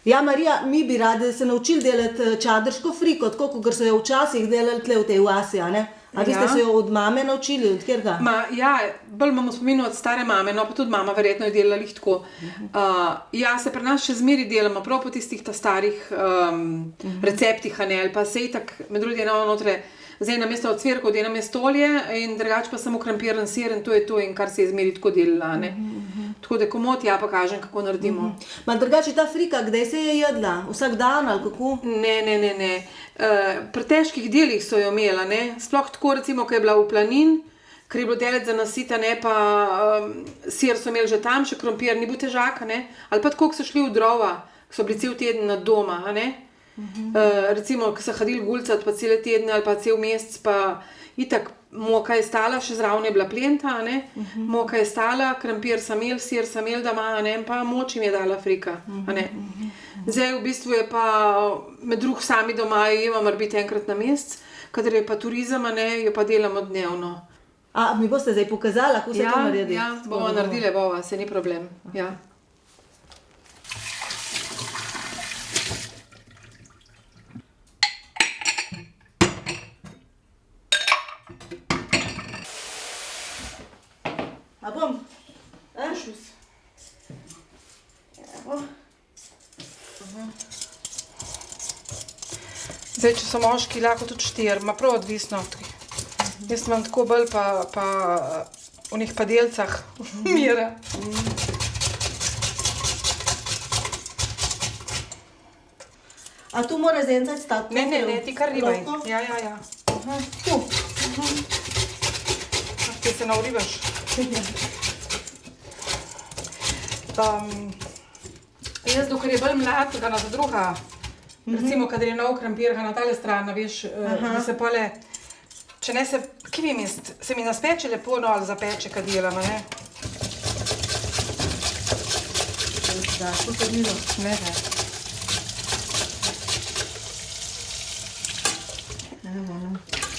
Ja, Marija, mi bi radi se naučili delati čadrško friko, tako kot so jo včasih delali tle v tej vasi, a ne? A vi ste se jo od mame naučili, od kjerga? Ja, bolj imamo spominu od stare mame, no pa tudi mama verjetno je delala lih tako. Ja, se pri nas še zmeri delamo, prav po tistih ta starih receptih, a ne, ali pa se itak med drugim notre, zdaj na mesto ocvirkov, da nam je stolje in drugače pa samo krampiran sir in to je to in kar se je zmeri tako delala, ne. Tako da komot ja pa kažem, kako naredimo. Ma drugače ta frika, kdaj se je jedla? Vsak dan ali kako? Ne. Pri težkih delih so jo imela, ne. Sploh tako recimo, ko je bila v planin, ker je bilo delati za nasita, ne, pa sir so imeli že tam, še krompir ni bil težak, ne. Ali pa tako, ko so šli v drova, ko so bili cel teden na doma, a ne. Recimo, ko so hadili gulcat pa cele tedne ali pa cel mesec, pa itak moka je stala, še zraven je bila plenta, a ne. Moka je stala, krompir sem imel, sir sem imel doma, a ne, pa moč jim je dala frika, a ne. Zdaj v bistvu je pa med drug sami doma jemo mora biti enkrat na mesec, kadar je pa turizem, a ne, jo pa delamo dnevno. A mi boste zdaj pokazala, kako se to naredi? Ja, bomo naredile, se ni problem, ja. A bom? Šus. Evo. Zdaj, če so moški, lahko tudi 4, ma prav odvisno. Jaz imam tako bolj pa v njih padelcah mira. A tu mora zencaj stati? Ne, ti kar ribaj. Ja. Tu. Ti se navribaš. Jaz, dokaj je bolj mlad, ga na druga, recimo, kadar je nov krompir, ga na tale strani, veš, da se pole, če ne se, kje vem jaz, se mi naspeče lepo, no, ali zapeče, kad delam, ne? Da, to se bilo. Ne.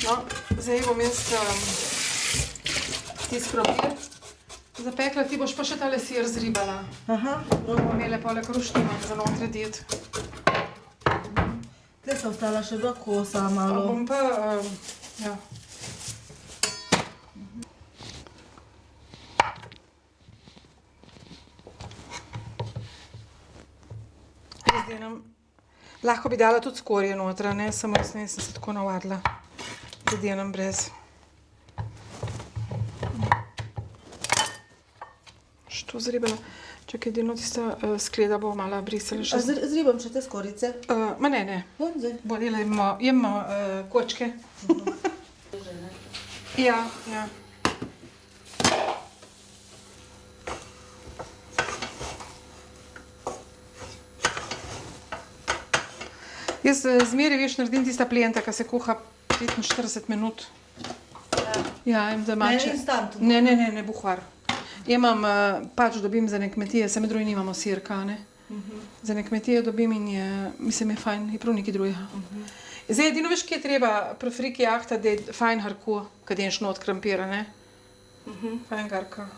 No, zdaj bom jaz tisti krompir zapekla, ti boš pa še tale sir zribala. Bomo imele pole kruštimo za notri deti. Tle so ostala še dva kosa malo. Bom pa, ja. Zdaj nam, lahko bi dala tudi skorje notra, ne, samo jaz nisem se tako navadila. Zdaj nam brez. To zribala. Čakaj, edino tista skleda bo malo brisala še. A zribam še te skorice? Ma ne. Bolele jemo kočke. Ja. Jaz zmeraj, veš, naredim tista plenta, ki se kuha 45 minut. Ja, in da mače. Ne instantno? Ne, buhvar. Imam, pač dobim za ene kmetije, se med drugim nimamo sirka, ne. Za ene kmetije dobim in je, mislim, je fajn, je prav nekaj drugega. Zdaj, edino veš, kje je treba pri friki jahta, da je fajn harko, kad ješ not krompira, ne. Fajn garka.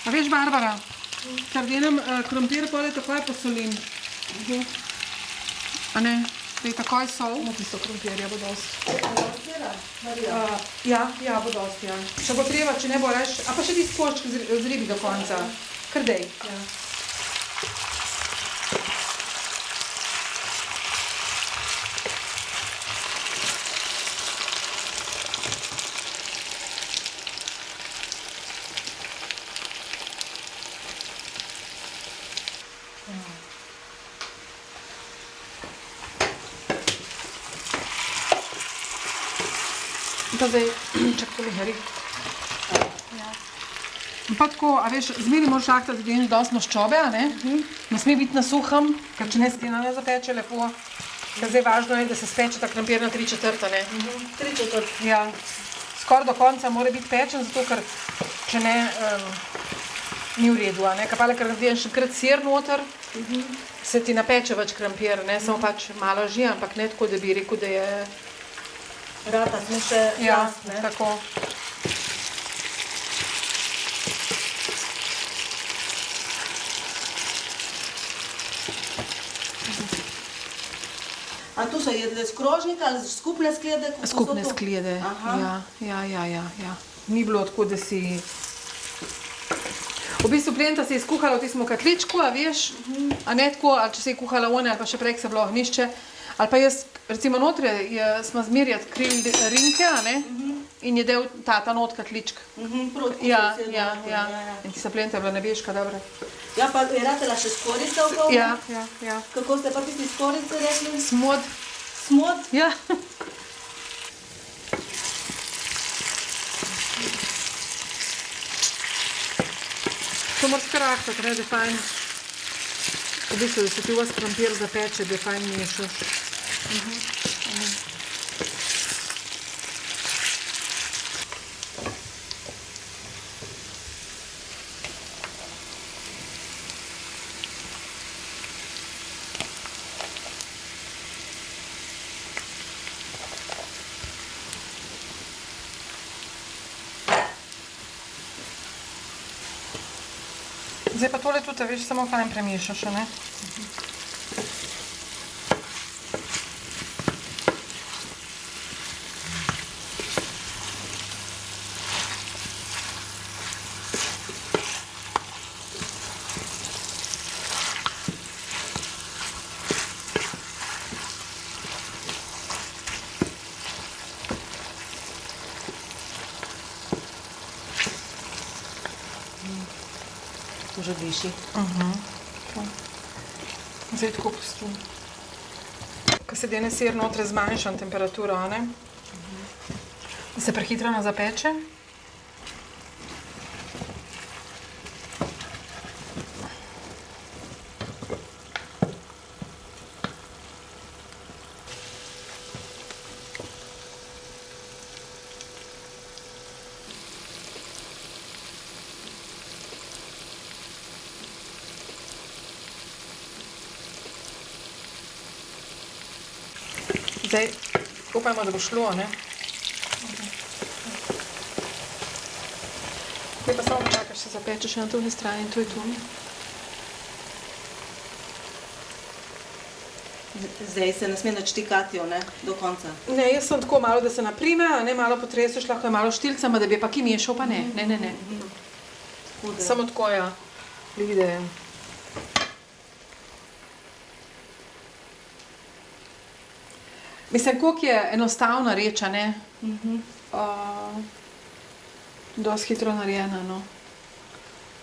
A veš, Barbara, ker delam krompir, pole takoj posolim. A ne, da je takoj sol. No, tisto krompirja bo dosti. Ja, bo dosti, ja. Če bo treba, če ne bo reš, a pa še tisti košček zribi do konca. Kar dej. Pa zdaj, čak to lihari. Pa tako, a veš, zmeri moraš šahtati, da imaš dosti maščobe, a ne? Ne sme biti na suhem, ker če ne se ti ne zapeče lepo. Zdaj važno je, da se speče ta krompir na 3/4, ne? 3/4. Ja, skoraj do konca mora biti pečen, zato ker če ne, ni v redu, a ne? Kapale, ker narediš enkrat sir noter, se ti napeče več krompir, ne? Samo pač malo že, ampak ne tako, da bi rekel, da je... Rata smo še jaz, ne? Tako. A tu so jedli z krožnika ali skupne sklede? Kako so Skupne to? sklede, Aha. ja. Ni bilo tako, da si... V bistvu plenta se je skuhala v tistem katličku, a veš, a ne tako, ali če se je kuhala one, ali pa še prej se je bilo ohnišče, ali pa jaz, recimo notri, smo zmerjati krili rinke, a ne, in je del ta not katličk. Proti Ja. ja. In tista plenta je bila nebeška, dobra. Ja, pa je ratela še skorica v pol? Ja. Kako ste pa tisti skorice rekli? Smod. Smod? Ja. To moraš kar rahtati, ne, da je fajn. V bistvu, da se ti vas krompir zapeče, da je fajn mešaš. Zdaj pa tole tudi, veš, samo fajn premešaš, a ne? To že diši. Zdaj tako pustim. Ko se dene sir notre zmanjšam temperaturo, a ne? Da se prehitro ne zapeče. Zdaj upajmo, da bo šlo, ne? Zdaj pa samo počakaš, se zapeče še na drugi strani in to je to. Zdaj se ne sme nič tikati, ne? Do konca. Ne, jaz sem tako malo, da se naprime, a ne malo potreseš, lahko je malo štilcama, da bi pa ki mešal, pa ne. Ne. Samo tako, ja. Vide. Mislim, koliko je enostavna reč, a ne? Dosti hitro narejena, no.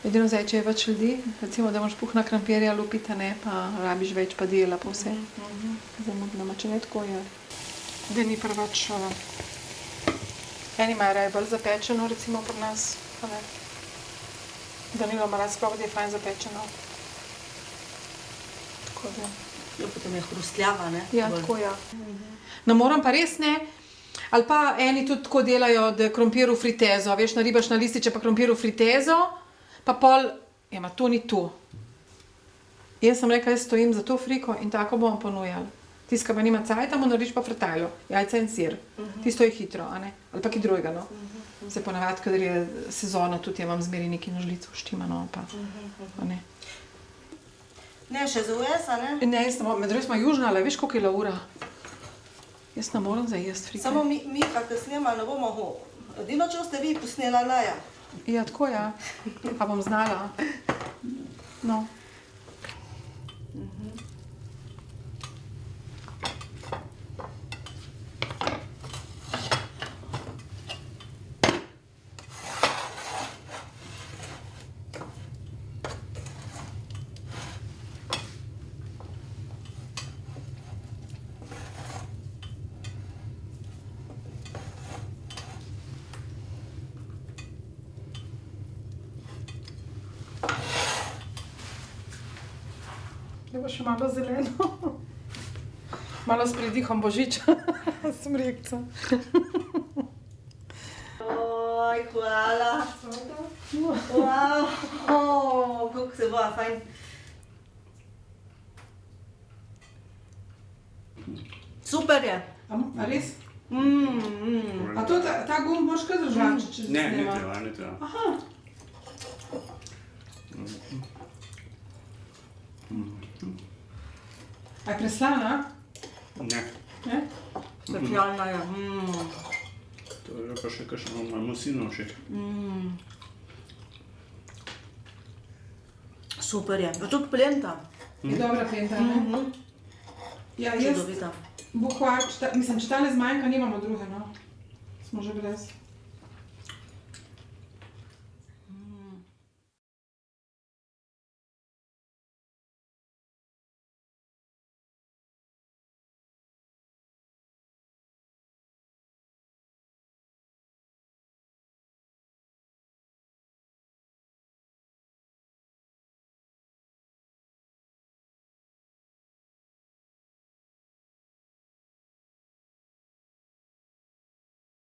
Edino zdaj, če je več ljudi, recimo, da moraš puhna krompirja lupiti, a ne, pa rabiš več pa dela, pa vse. Zamudno, če ne tako je. Da ni preveč... Eni imajo raje bolj zapečeno, recimo pri nas, a ne. Danilo ima rad sploh, da je fajn zapečeno. Tako da... Jo, potem je hrustljava, ne? Ja, tako ja. Ne moram pa res ne. Ali pa eni tudi tako delajo, da krompir v fritezo. Veš, naribaš na lističe pa krompir v fritezo, pa pol, ja, ma to ni to. Jaz sem rekla, jaz stojim za to friko in tako bomo ponujali. Tiska pa nima cajta, mu narediš pa frtajlo, jajca in sir. Tisto je hitro, a ne? Ali pa ki drugega, no. Se ponavadi, kadar je sezona, tudi imam zmeri neki nožlico štimano, pa, a ne. Ne, še za US, a ne? Ne, jaz ne morem, med drugim smo južna, ale veš, koliko je ura? Jaz ne moram zdaj jesti frike. Samo mi, kako snema, ne bomo ho. Edino, če ste vi posnela laja. Ja, tako ja. Pa bom znala. No. Zdaj bo še malo zeleno. Malo s pridihom božiča, sem rekla. Oj, hvala. Wow, kako se bo, fajn. Super je. A res? Mm. A to, ta gumb moraš kar držati, če se Ne, ne snema? treba, ne treba. Aha. A je preslana? Ne, Ne? Specialna je. to je pa še kakšno masino še. Super je. Pa tudi plenta. Je dobra penta, ne? Ja, jaz, Čudovita. Bog hvala, če tale zmanjka, nimamo druge, no. Smo že brez.